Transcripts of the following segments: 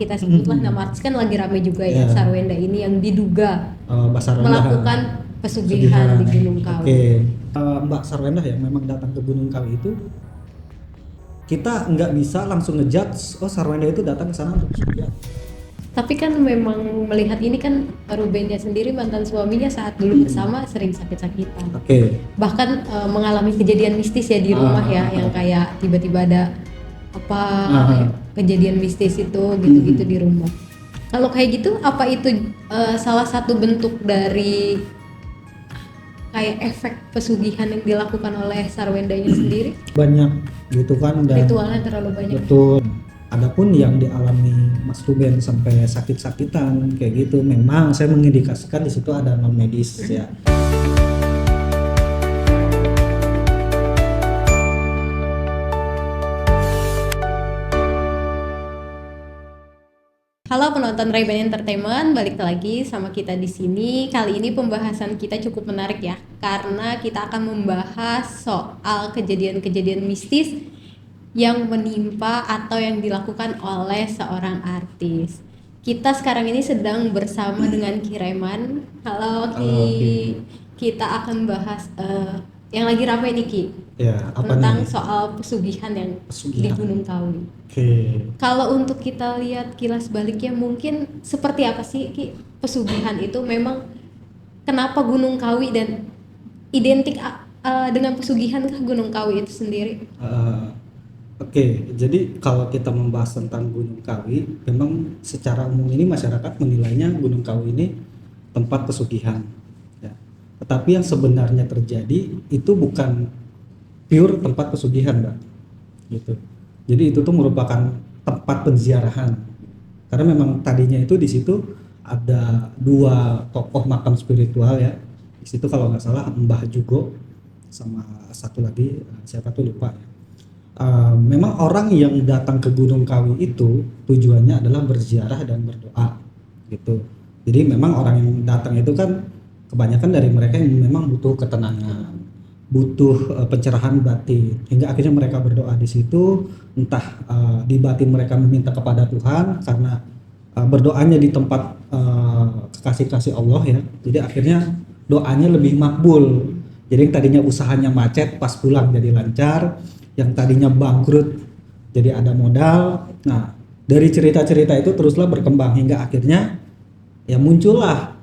kita sebutlah nama artis kan lagi rame juga ya, Yeah. Sarwenda ini yang diduga Mbak Sarwenda melakukan pesugihan di Gunung Kawi. Oke. Mbak Sarwenda yang memang datang ke Gunung Kawi itu, kita nggak bisa langsung ngejudge Sarwenda itu datang ke sana untuk pesugihan. Tapi kan memang melihat ini kan Rubennya sendiri mantan suaminya saat dulu bersama sering sakit-sakitan. Oke. Bahkan mengalami kejadian mistis ya di rumah ya, yang kayak tiba-tiba ada kejadian mistis itu gitu-gitu di rumah. Kalau kayak gitu, apa itu salah satu bentuk dari kayak efek pesugihan yang dilakukan oleh Sarwendanya sendiri? Banyak gitu kan, dan Ritualnya terlalu banyak. betul. Adapun yang dialami Mas Ruben sampai sakit-sakitan kayak gitu, memang saya mengindikasikan di situ ada non medis ya. Halo penonton Ray-Ban Entertainment, balik lagi sama kita di sini. Kali ini pembahasan kita cukup menarik ya, karena kita akan membahas soal kejadian-kejadian mistis yang menimpa atau yang dilakukan oleh seorang artis. Kita sekarang ini sedang bersama dengan Ki Reman. Halo Ki. Kita akan bahas yang lagi ramai nih Ki. Ya, apa tentang nih? soal pesugihan yang di Gunung Kawi. Oke. Kalau untuk kita lihat kilas baliknya, mungkin seperti apa sih Ki pesugihan itu? Memang kenapa Gunung Kawi dan identik dengan pesugihan kah Gunung Kawi itu sendiri? Oke, jadi kalau kita membahas tentang Gunung Kawi, memang secara umum ini masyarakat menilainya Gunung Kawi ini tempat pesugihan. Ya. Tetapi yang sebenarnya terjadi itu bukan pure tempat pesugihan, Mbak. Gitu. Jadi itu tuh merupakan tempat penziarahan. Karena memang tadinya itu di situ ada dua tokoh makam spiritual ya. Di situ kalau nggak salah Mbah Jugo sama satu lagi siapa tuh lupa ya. Memang orang yang datang ke Gunung Kawi itu tujuannya adalah berziarah dan berdoa gitu. Jadi memang orang yang datang itu kan kebanyakan dari mereka yang memang butuh ketenangan, butuh pencerahan batin, hingga akhirnya mereka berdoa di situ. Entah di batin mereka meminta kepada Tuhan karena berdoanya di tempat kekasih-kasih Allah ya. Jadi akhirnya doanya lebih makbul. Jadi yang tadinya usahanya macet pas pulang jadi lancar, yang tadinya bangkrut jadi ada modal. Nah, dari cerita-cerita itu teruslah berkembang hingga akhirnya ya muncullah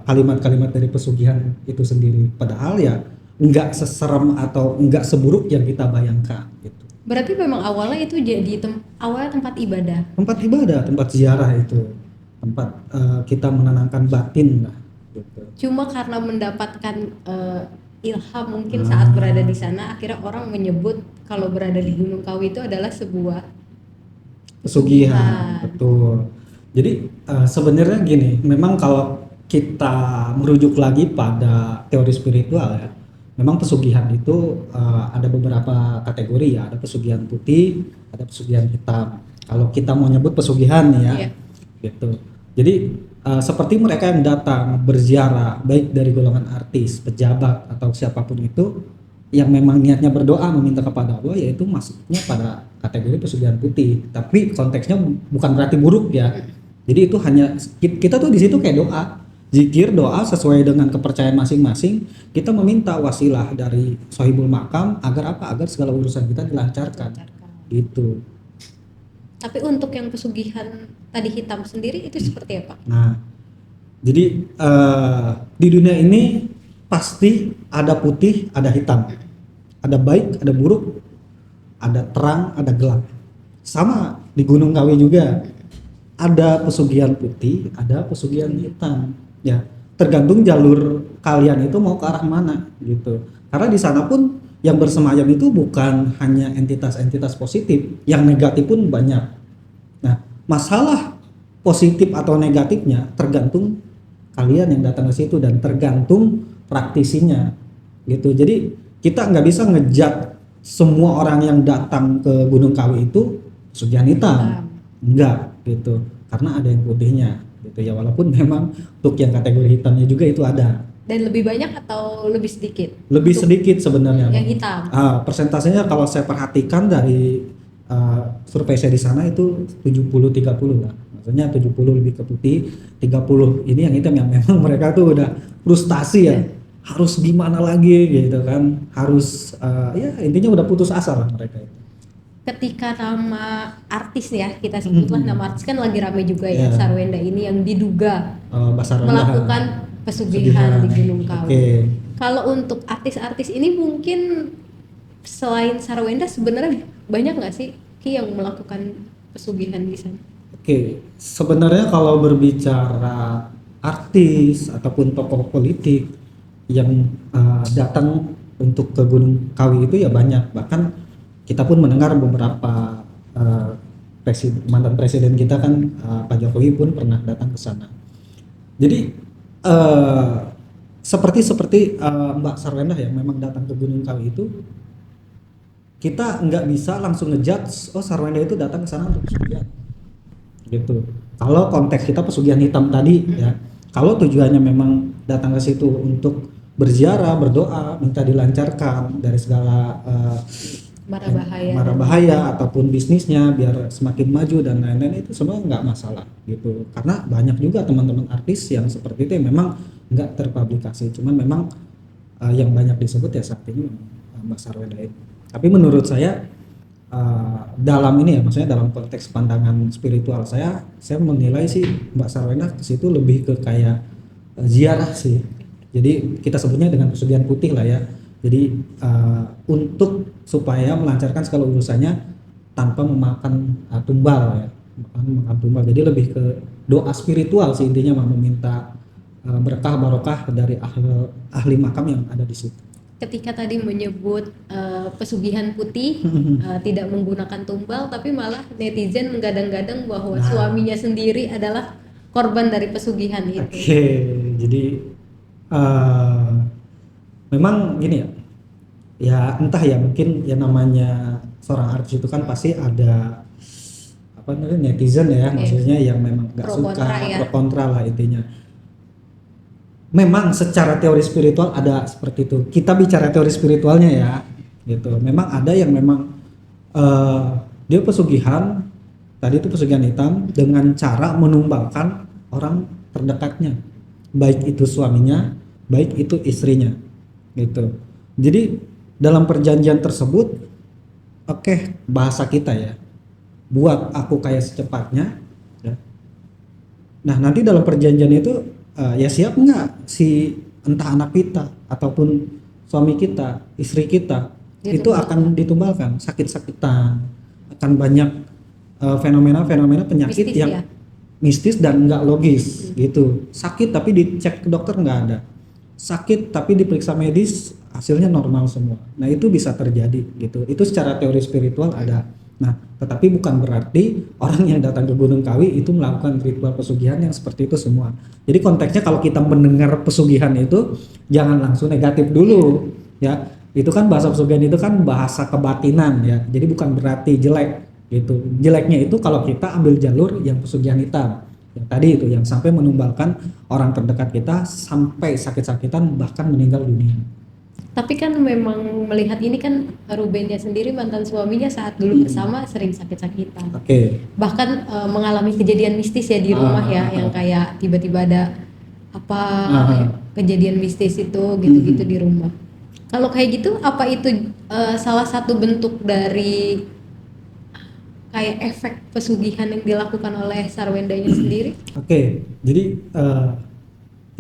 kalimat-kalimat dari pesugihan itu sendiri. Padahal ya enggak seserem atau enggak seburuk yang kita bayangkan gitu. Berarti memang awalnya itu jadi awalnya tempat ibadah. Tempat ibadah, tempat ziarah itu. Tempat kita menenangkan batin lah gitu. Cuma karena mendapatkan ilham mungkin saat berada di sana, akhirnya orang menyebut kalau berada di Gunung Kawi itu adalah sebuah pesugihan. Betul. Jadi sebenarnya gini, memang kalau kita merujuk lagi pada teori spiritual ya, memang pesugihan itu ada beberapa kategori ya, ada pesugihan putih, ada pesugihan hitam. Kalau kita mau nyebut pesugihan ya, gitu. Jadi seperti mereka yang datang berziarah, baik dari golongan artis, pejabat atau siapapun itu, yang memang niatnya berdoa meminta kepada Allah, yaitu masuknya pada kategori pesugihan putih. Tapi konteksnya bukan berarti buruk ya. Jadi itu hanya kita tuh di situ kayak doa, zikir, doa sesuai dengan kepercayaan masing-masing. Kita meminta wasilah dari Sohibul Makam agar apa? Agar segala urusan kita dilancarkan. Gitu. Tapi untuk yang pesugihan tadi hitam sendiri itu seperti apa? Nah, jadi di dunia ini pasti ada putih, ada hitam, ada baik, ada buruk, ada terang, ada gelap. Sama di Gunung Kawi juga ada pesugihan putih, ada pesugihan hitam. Ya, tergantung jalur kalian itu mau ke arah mana gitu. Karena di sana pun yang bersemayam itu bukan hanya entitas-entitas positif, yang negatif pun banyak. Nah, masalah positif atau negatifnya tergantung kalian yang datang ke situ dan tergantung praktisinya gitu. Jadi kita nggak bisa ngejat semua orang yang datang ke Gunung Kawi itu pesugihan hitam, enggak gitu, karena ada yang putihnya gitu ya, walaupun memang untuk yang kategori hitamnya juga itu ada. Dan lebih banyak atau lebih sedikit? Lebih sedikit sebenarnya. Yang hitam. Persentasenya kalau saya perhatikan dari survei saya di sana itu 70-30 lah. maksudnya 70 lebih ke putih, 30 ini yang hitam, yang memang mereka tuh udah frustasi ya, harus gimana lagi gitu kan, harus ya intinya udah putus asa lah mereka itu. Ketika nama artis ya, kita sebutlah nama artis kan lagi rame juga ya, Yeah. Sarwenda ini yang diduga Basarwenda melakukan pesugihan di Gunung Kawi. Oke. Kalau untuk artis-artis ini mungkin selain Sarwenda sebenarnya banyak nggak sih Ki yang melakukan pesugihan di sana? Oke, sebenarnya kalau berbicara artis ataupun tokoh politik yang datang untuk ke Gunung Kawi itu ya banyak. Bahkan kita pun mendengar beberapa mantan presiden kita kan, Pak Jokowi pun pernah datang ke sana. Jadi seperti Mbak Sarwenda yang memang datang ke Gunung Kawi itu, kita nggak bisa langsung ngejudge, oh Sarwenda itu datang ke sana untuk pesugihan gitu. Kalau konteks kita pesugihan hitam tadi ya, kalau tujuannya memang datang ke situ untuk berziarah, berdoa, minta dilancarkan dari segala mara bahaya ataupun bisnisnya biar semakin maju dan lain-lain, itu semua nggak masalah gitu. Karena banyak juga teman-teman artis yang seperti itu yang memang nggak terpublikasi, cuman memang yang banyak disebut ya saat ini Mbak Sarwenda itu. Tapi menurut saya dalam ini ya, maksudnya dalam konteks pandangan spiritual saya menilai sih Mbak Sarwenda ke situ lebih ke kayak ziarah sih. Jadi kita sebutnya dengan pesugihan putih lah ya. Jadi untuk supaya melancarkan segala urusannya tanpa memakan tumbal ya, makan tumbal. Jadi lebih ke doa spiritual sih intinya, meminta berkah barokah dari ahli makam yang ada di situ. Ketika tadi menyebut pesugihan putih tidak menggunakan tumbal, tapi malah netizen menggadang-gadang bahwa suaminya sendiri adalah korban dari pesugihan itu. Oke, jadi memang gini ya, ya entah ya, mungkin ya namanya seorang artis itu kan pasti ada apa namanya netizen ya, maksudnya yang memang nggak suka, pro kontra lah intinya. Memang secara teori spiritual ada seperti itu. Kita bicara teori spiritualnya ya, gitu. Memang ada yang memang dia pesugihan, tadi itu pesugihan hitam dengan cara menumbalkan orang terdekatnya, baik itu suaminya, baik itu istrinya, gitu. Jadi dalam perjanjian tersebut, oke, bahasa kita ya, buat aku kaya secepatnya. Ya. Nah nanti dalam perjanjian itu ya siap nggak si entah anak kita ataupun suami kita, istri kita itu akan ditumbalkan, sakit-sakitan, akan banyak fenomena-fenomena penyakit mistis, yang mistis dan nggak logis gitu. Sakit tapi dicek ke dokter nggak ada, sakit tapi diperiksa medis hasilnya normal semua. Nah itu bisa terjadi gitu. Itu secara teori spiritual ada. Nah, tetapi bukan berarti orang yang datang ke Gunung Kawi itu melakukan ritual pesugihan yang seperti itu semua. Jadi konteksnya kalau kita mendengar pesugihan itu jangan langsung negatif dulu ya. Itu kan bahasa pesugihan itu kan bahasa kebatinan ya. Jadi bukan berarti jelek gitu. Jeleknya itu kalau kita ambil jalur yang pesugihan hitam. Yang tadi itu yang sampai menumbalkan orang terdekat kita sampai sakit-sakitan bahkan meninggal dunia. Tapi kan memang melihat ini kan Rubennya sendiri mantan suaminya saat dulu bersama sering sakit-sakitan. Bahkan mengalami kejadian mistis ya di rumah ya, yang kayak tiba-tiba ada kejadian mistis itu gitu-gitu di rumah. Kalau kayak gitu apa itu salah satu bentuk dari kayak efek pesugihan yang dilakukan oleh Sarwendanya sendiri? Jadi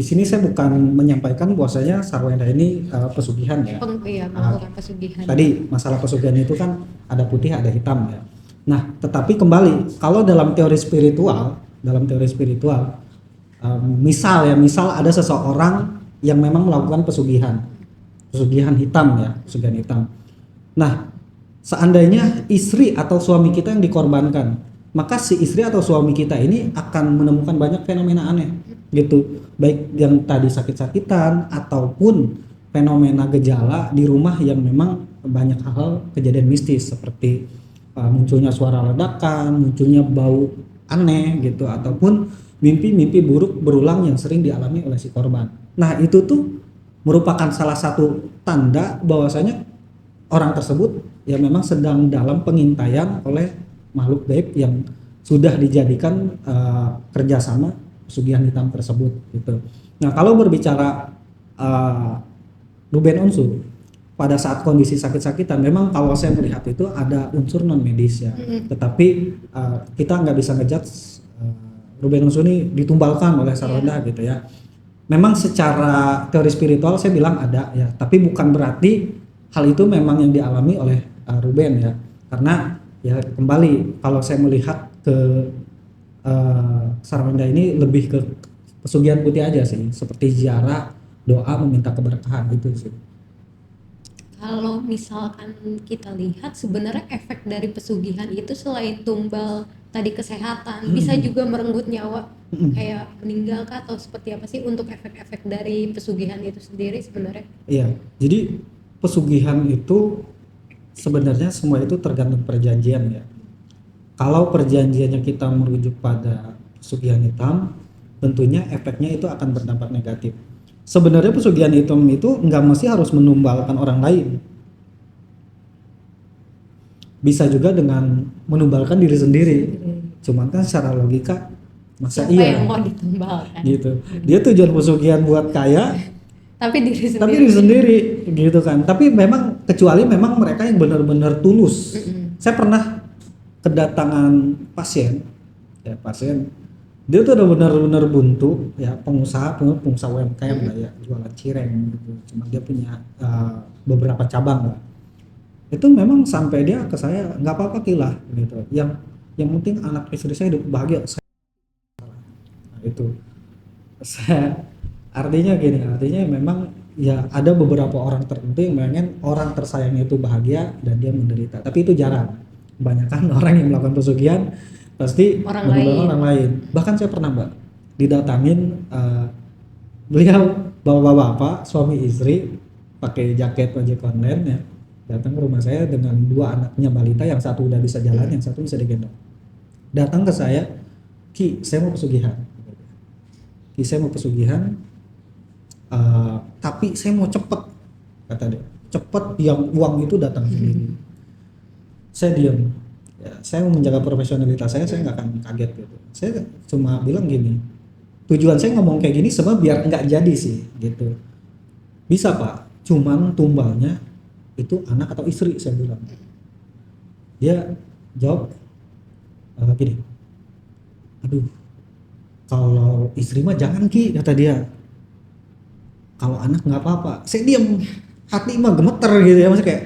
di sini saya bukan menyampaikan bahwasanya Sarwenda ini pesugihan ya. Melakukan pesugihan. Tadi masalah pesugihan itu kan ada putih, ada hitam ya. Nah, tetapi kembali kalau dalam teori spiritual, misal ada seseorang yang memang melakukan pesugihan hitam ya, pesugihan hitam. Nah, seandainya istri atau suami kita yang dikorbankan, maka si istri atau suami kita ini akan menemukan banyak fenomena aneh gitu, baik yang tadi sakit-sakitan ataupun fenomena gejala di rumah yang memang banyak hal kejadian mistis seperti munculnya suara ledakan, munculnya bau aneh gitu, ataupun mimpi-mimpi buruk berulang yang sering dialami oleh si korban. Nah itu tuh merupakan salah satu tanda bahwasanya orang tersebut ya memang sedang dalam pengintaian oleh makhluk gaib yang sudah dijadikan kerjasama pesugihan hitam tersebut gitu. Nah kalau berbicara Ruben Onsu pada saat kondisi sakit-sakitan, memang kalau saya melihat itu ada unsur non medis ya. Tetapi kita nggak bisa ngejudge Ruben Onsu ini ditumbalkan oleh Sarwenda gitu ya. Memang secara teori spiritual saya bilang ada ya, tapi bukan berarti hal itu memang yang dialami oleh Ruben ya. Karena ya kembali kalau saya melihat ke Sarwenda ini lebih ke pesugihan putih aja sih, seperti ziarah, doa, meminta keberkahan gitu sih. Kalau misalkan kita lihat sebenarnya efek dari pesugihan itu selain tumbal tadi kesehatan, bisa juga merenggut nyawa, kayak meninggal kah atau seperti apa sih untuk efek-efek dari pesugihan itu sendiri sebenarnya? Iya, jadi pesugihan itu sebenarnya semua itu tergantung perjanjian ya. Kalau perjanjiannya kita merujuk pada pesugihan hitam, tentunya efeknya itu akan berdampak negatif. Sebenarnya pesugihan hitam itu nggak mesti harus menumbalkan orang lain. Bisa juga dengan menumbalkan diri sendiri. Cuman kan secara logika masa Siapa iya yang mau ditumbalkan? gitu. Dia tujuan pesugihan buat kaya, Tapi diri sendiri. tapi diri sendiri gitu kan. Tapi memang kecuali memang mereka yang benar-benar tulus. Saya pernah kedatangan pasien dia tuh udah benar-benar buntu ya, pengusaha UMKM lah ya, jualan cireng gitu. Cuma dia punya beberapa cabang lah. Itu memang sampai dia ke saya, nggak apa-apa Kilah gitu. Yang penting anak istri saya hidup bahagia. Nah, itu saya artinya memang ya ada beberapa orang tertentu yang pengen orang tersayangnya itu bahagia dan dia menderita. Tapi itu jarang. Kebanyakan orang yang melakukan pesugihan pasti menimbalkan orang lain. Bahkan saya pernah Mbak didatangin beliau bapak-bapak suami istri pakai jaket ojek online ya, datang ke rumah saya dengan dua anaknya balita, yang satu udah bisa jalan, yang satu bisa digendong. Datang ke saya, Ki, saya mau pesugihan. Ki, saya mau pesugihan, tapi saya mau cepet, kata dia. Cepet yang uang itu datang sendiri. Saya diam. Ya, saya mau menjaga profesionalitas saya nggak akan kaget gitu. Saya cuma bilang gini, tujuan saya ngomong kayak gini sebab biar nggak jadi sih gitu. Bisa Pak, cuman tumbalnya itu anak atau istri, saya bilang. Dia jawab gini, aduh kalau istri mah jangan Ki, kata dia. Kalau anak nggak apa-apa. Saya diam, hati mah gemeter gitu ya, maksudnya kayak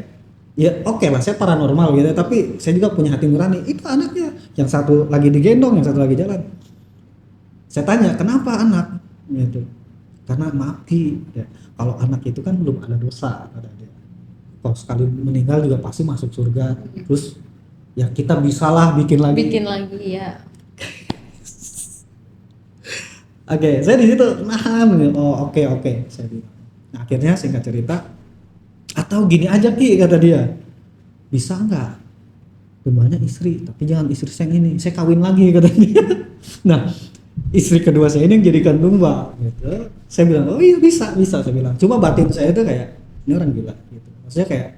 ya oke lah, saya paranormal gitu, tapi saya juga punya hati nurani. Itu anaknya, yang satu lagi digendong, yang satu lagi jalan. Saya tanya, kenapa anak? Gitu. Karena maaf Ki, ya, kalau anak itu kan belum ada dosa, kata dia. Kalau sekali meninggal juga pasti masuk surga. Terus ya kita bisalah bikin lagi ya. Oke, saya di situ nahan. Oh oke, saya bilang. Nah, akhirnya singkat cerita, atau gini aja Ki, kata dia, bisa nggak tumbalnya istri, tapi jangan istri saya ini, saya kawin lagi, kata dia. Nah, istri kedua saya ini yang jadikan tumbal gitu. Saya bilang, oh iya bisa saya bilang. Cuma batin saya itu kayak, ini orang gila gitu. Maksudnya kayak,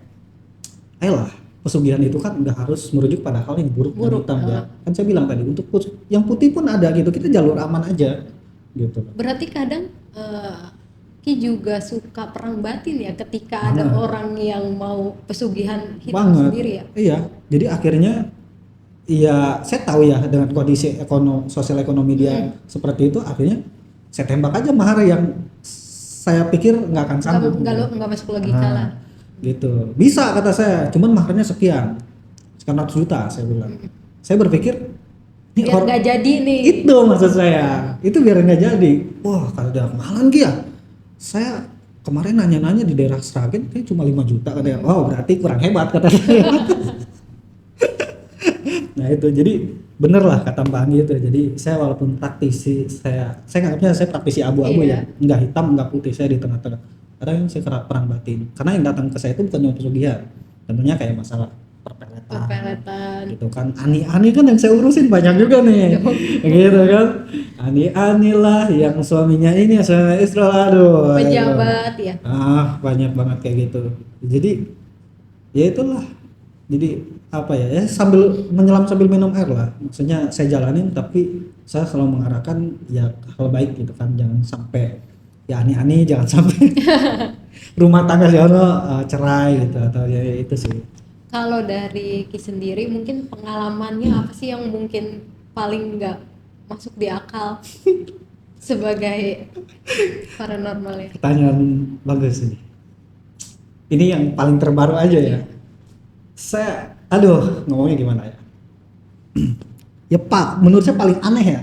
ayolah, pesugihan itu kan nggak harus merujuk pada hal yang buruk dan hitam ya. Kan saya bilang tadi, untuk yang putih pun ada gitu, kita jalur aman aja gitu. Berarti kadang Ki juga suka perang batin ya, ketika ada orang yang mau pesugihan hitam sendiri ya. Iya, jadi akhirnya iya, saya tahu ya dengan kondisi sosial ekonomi dia seperti itu, akhirnya saya tembak aja mahar yang saya pikir nggak akan sanggup. Nggak masuk logika lah. Gitu, bisa kata saya, cuman maharnya sekian 100 juta, saya bilang. Saya berpikir biar nggak jadi nih. Itu maksud saya, itu biar nggak jadi. Wah, kalau udah mahalan Ki ya. Saya kemarin nanya-nanya di daerah Sragen kayak cuma 5 juta katanya. Oh, berarti kurang hebat kata saya. Nah itu, jadi bener lah kata Mbak Anggi itu. Jadi saya walaupun praktisi, saya nganggapnya saya praktisi abu-abu ya, nggak hitam nggak putih, saya di tengah-tengah. Kadang saya perang batin, karena yang datang ke saya itu bukan cuma pesugihan, tentunya kayak masalah perpeletan gitu kan. Ani-ani kan yang saya urusin banyak juga nih. Gitu kan, ani-ani lah yang suaminya ini, suaminya istri, aduh pejabat ya, banyak banget kayak gitu. Jadi ya itulah, jadi apa ya, sambil menyelam sambil minum air lah. Maksudnya saya jalanin tapi saya selalu mengarahkan ya hal baik gitu kan, jangan sampai ya aneh-aneh, jangan sampai rumah tangga cerai gitu atau ya itu sih. Kalau dari Ki sendiri mungkin pengalamannya apa sih yang mungkin paling nggak masuk di akal sebagai paranormal ya? Pertanyaan bagus ini. Ini yang paling terbaru aja ya. Saya, aduh, ngomongnya gimana ya? Ya Pak, menurut saya paling aneh ya.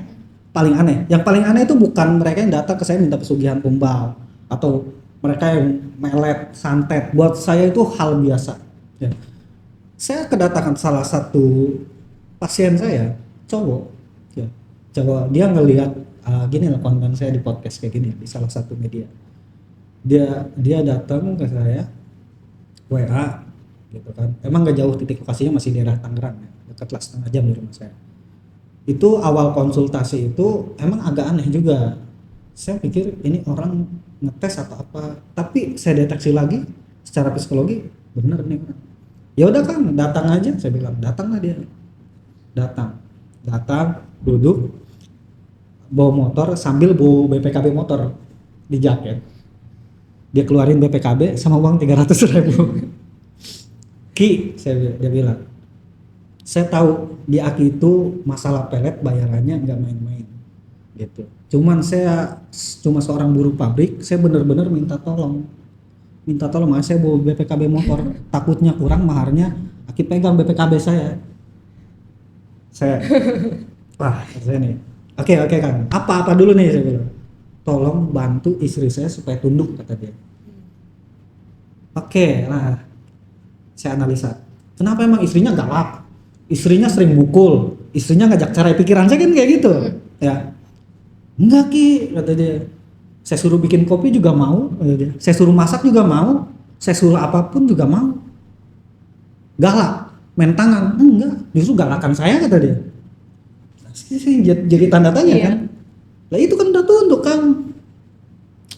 Paling aneh. Yang paling aneh itu bukan mereka yang datang ke saya minta pesugihan tumbal atau mereka yang melet, santet. Buat saya itu hal biasa. Ya. Saya kedatangan salah satu pasien saya, cowok. Ya. Cowok, dia ngelihat gini lah konten saya di podcast kayak gini di salah satu media. Dia datang ke saya WA gitu kan. Emang gak jauh, titik lokasinya masih daerah Tangerang ya, dekat lah setengah jam dari rumah saya. Itu awal konsultasi itu emang agak aneh juga. Saya pikir ini orang ngetes atau apa, tapi saya deteksi lagi secara psikologi bener nih orang. Ya udah kan, datang aja, saya bilang datanglah dia. Datang, duduk, bawa motor sambil bawa BPKB motor di jaket. Dia keluarin BPKB sama uang 300.000. Ki, dia bilang, saya tahu di Aki itu masalah pelet bayarannya nggak main-main, gitu. Saya cuma seorang buruh pabrik, saya benar-benar minta tolong, saya bawa BPKB motor, takutnya kurang maharnya, Aki pegang BPKB saya. Wah, saya nih, oke kan, apa dulu nih saya bilang, tolong bantu istri saya supaya tunduk, kata dia. Oke, nah saya analisa, kenapa emang istrinya galak, istrinya sering mukul, istrinya ngajak cerai, pikiran saya kan kayak gitu. Ya enggak Ki, kata dia, saya suruh bikin kopi juga mau, kata dia. Saya suruh masak juga mau, saya suruh apapun juga mau. Galak, main tangan, enggak, justru galakan saya, kata dia. Jadi tanda tanya kan, lah itu kan udah tunduk kan.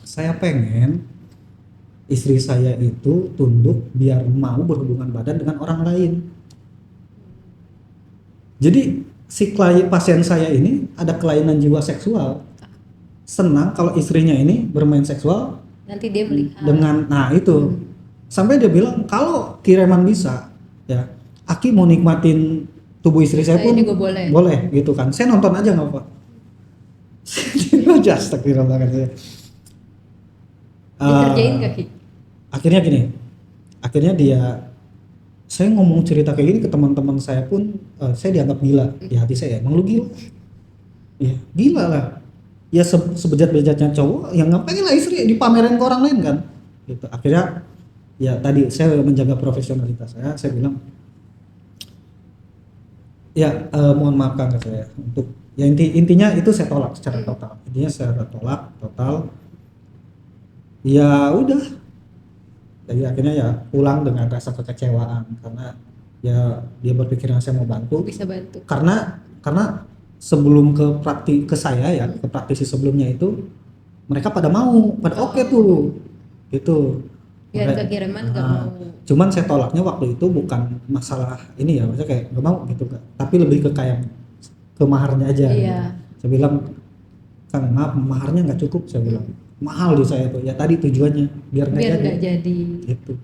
Saya pengen istri saya itu tunduk biar mau berhubungan badan dengan orang lain. Jadi si pasien saya ini ada kelainan jiwa seksual, senang kalau istrinya ini bermain seksual nanti dia melihat dengan, nah itu sampai dia bilang kalau Kireman bisa ya, Aki mau nikmatin tubuh istri saya pun juga boleh gitu kan, saya nonton aja nggak apa. Just banget saya. Dikerjain gak Ki? Akhirnya saya ngomong cerita kayak gini ke teman-teman saya pun, saya dianggap gila di hati saya. Emang lu gila? Ya gila lah. Ya sebejat-bejatnya cowok yang ngapain lah istri dipamerin ke orang lain kan? Gitu. Akhirnya ya tadi saya menjaga profesionalitas saya bilang ya mohon maaf Kang saya untuk ya intinya itu saya tolak secara total. Intinya saya tolak total. Ya udah. Jadi akhirnya ya pulang dengan rasa kekecewaan karena ya dia berpikir saya mau bantu. Bisa bantu. Karena sebelum ke saya ya, ke praktisi sebelumnya itu mereka pada oke tuh. Gitu. Biar ke Kireman gak mau. Cuman saya tolaknya waktu itu bukan masalah ini ya, maksudnya kayak gak mau gitu kan. Tapi lebih ke kayak ke maharnya aja. Iya. Saya bilang, Kang maaf maharnya nggak cukup, saya bilang. Mahal di saya tuh ya, tadi tujuannya biar nggak jadi gitu.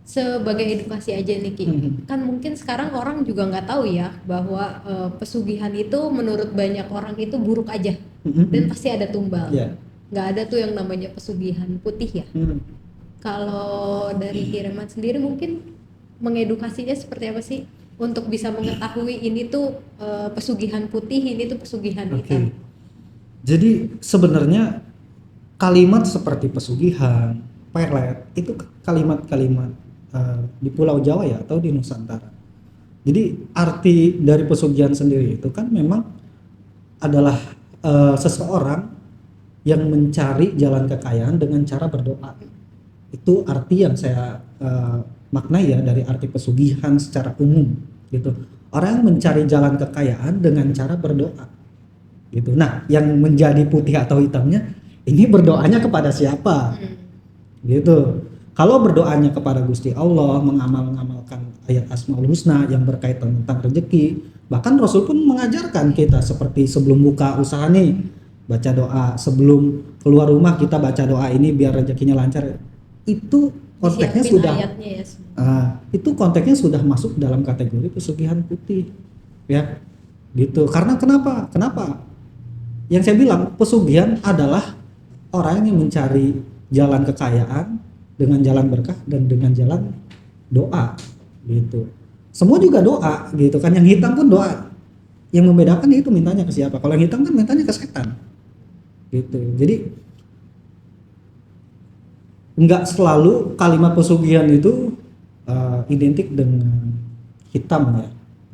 Sebagai edukasi aja nih Ki, kan mungkin sekarang orang juga nggak tahu ya bahwa pesugihan itu menurut banyak orang itu buruk aja dan pasti ada tumbal. Nggak ada tuh yang namanya pesugihan putih ya. Kalau dari Kireman sendiri mungkin mengedukasinya seperti apa sih untuk bisa mengetahui ini tuh pesugihan putih, ini tuh pesugihan hitam. Jadi sebenarnya kalimat seperti pesugihan, pelet itu kalimat-kalimat di Pulau Jawa ya atau di Nusantara. Jadi arti dari pesugihan sendiri itu kan memang adalah seseorang yang mencari jalan kekayaan dengan cara berdoa. Itu arti yang saya maknai ya dari arti pesugihan secara umum gitu. Orang yang mencari jalan kekayaan dengan cara berdoa gitu. Nah, yang menjadi putih atau hitamnya ini berdoanya kepada siapa? Gitu. kalau berdoanya kepada Gusti Allah, mengamalkan ayat Asmaul Husna yang berkaitan tentang rezeki, bahkan Rasul pun mengajarkan kita seperti sebelum buka usaha nih, baca doa, sebelum keluar rumah kita baca doa ini biar rezekinya lancar. Itu konteksnya Disiapin sudah ayatnya ya. itu konteksnya sudah masuk dalam kategori pesugihan putih, ya, gitu. Karena kenapa? Yang saya bilang pesugihan adalah orang yang mencari jalan kekayaan dengan jalan berkah dan dengan jalan doa, gitu. Semua juga doa, gitu kan. Yang hitam pun doa. Yang membedakan itu mintanya ke siapa. Kalau yang hitam kan mintanya ke setan, gitu. Jadi nggak selalu kalimat pesugihan itu identik dengan hitam ya,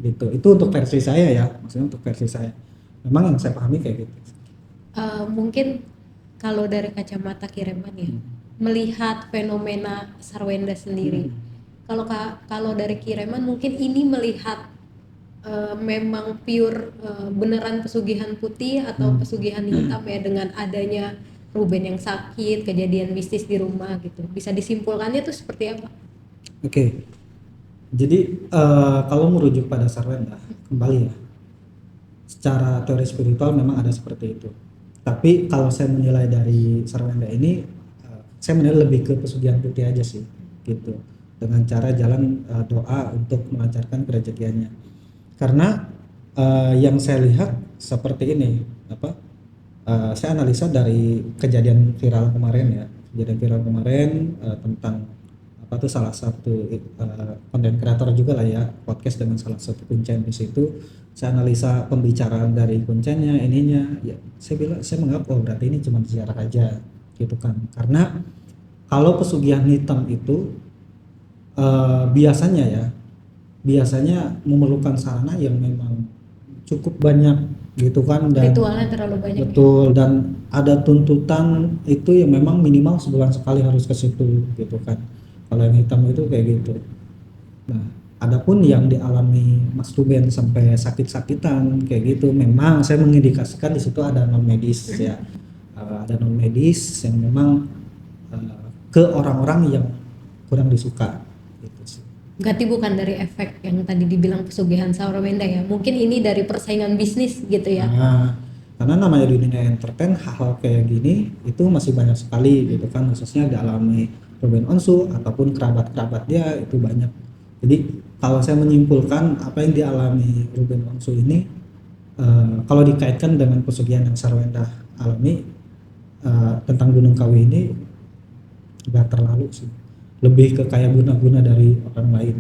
gitu. Itu untuk versi saya ya, maksudnya untuk versi saya. Memang yang saya pahami kayak gitu. Mungkin kalau dari kacamata Kireman ya, melihat fenomena Sarwenda sendiri. Kalau dari Kireman mungkin ini melihat memang pure beneran pesugihan putih atau pesugihan hitam ya, dengan adanya Ruben yang sakit, kejadian mistis di rumah gitu. Bisa disimpulkannya tuh seperti apa? Oke. Jadi kalau merujuk pada Sarwenda kembali ya, secara teori spiritual memang ada seperti itu. Tapi kalau saya menilai dari Sarwenda ini, saya menilai lebih ke pesugihan putih aja sih, gitu. Dengan cara jalan doa untuk melancarkan kerezekiannya. Karena yang saya lihat seperti ini, saya analisa dari kejadian viral kemarin ya, tentang apa tuh salah satu konten kreator juga lah ya, podcast dengan salah satu kuncen di situ. Saya analisa pembicaraan dari kuncennya, ininya, ya saya menganggap oh berarti ini cuma ziarah aja, gitu kan. Karena kalau pesugihan hitam itu biasanya memerlukan sarana yang memang cukup banyak, gitu kan, dan Ritualnya terlalu banyak. betul, dan ada tuntutan itu yang memang minimal sebulan sekali harus ke situ, gitu kan. Kalau yang hitam itu kayak gitu. Nah, adapun yang dialami Mas Ruben sampai sakit-sakitan kayak gitu, memang saya mengindikasikan di situ ada non medis ya, ada non medis yang memang ke orang-orang yang kurang disuka, gitu sih. Berarti bukan dari efek yang tadi dibilang pesugihan Sarwenda ya, mungkin ini dari persaingan bisnis gitu ya. Nah, karena namanya di dunia entertain hal-hal kayak gini itu masih banyak sekali, gitu kan, khususnya dialami Ruben Onsu ataupun kerabat-kerabat dia itu banyak. Jadi kalau saya menyimpulkan apa yang dialami Ruben Onsu ini, kalau dikaitkan dengan pesugihan yang Sarwenda alami tentang Gunung Kawi ini nggak terlalu sih, lebih ke kayak guna-guna dari orang lain.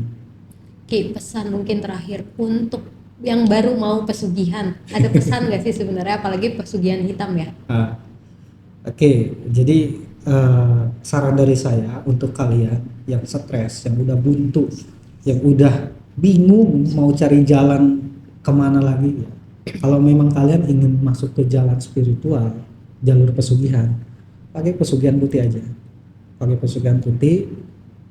Oke, pesan mungkin terakhir untuk yang baru mau pesugihan, ada pesan nggak sih sebenarnya, apalagi pesugihan hitam ya? Oke, jadi saran dari saya untuk kalian yang stres, yang udah buntu, yang udah bingung mau cari jalan kemana lagi ya. Kalau memang kalian ingin masuk ke jalan spiritual, jalur pesugihan, pakai pesugihan putih aja. Pakai pesugihan putih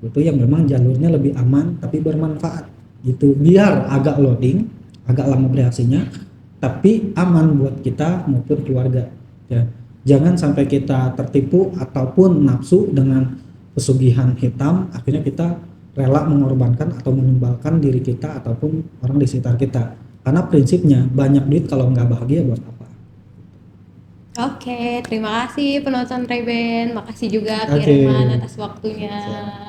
itu yang memang jalurnya lebih aman tapi bermanfaat, gitu. Biar agak loading, agak lama bereaksinya, tapi aman buat kita maupun keluarga ya. Jangan sampai kita tertipu ataupun nafsu dengan pesugihan hitam, akhirnya kita rela mengorbankan atau menumbalkan diri kita ataupun orang di sekitar kita. Karena prinsipnya banyak duit kalau nggak bahagia buat apa? Oke, terima kasih penonton Reben, makasih juga Oke. Kireman atas waktunya. Siap.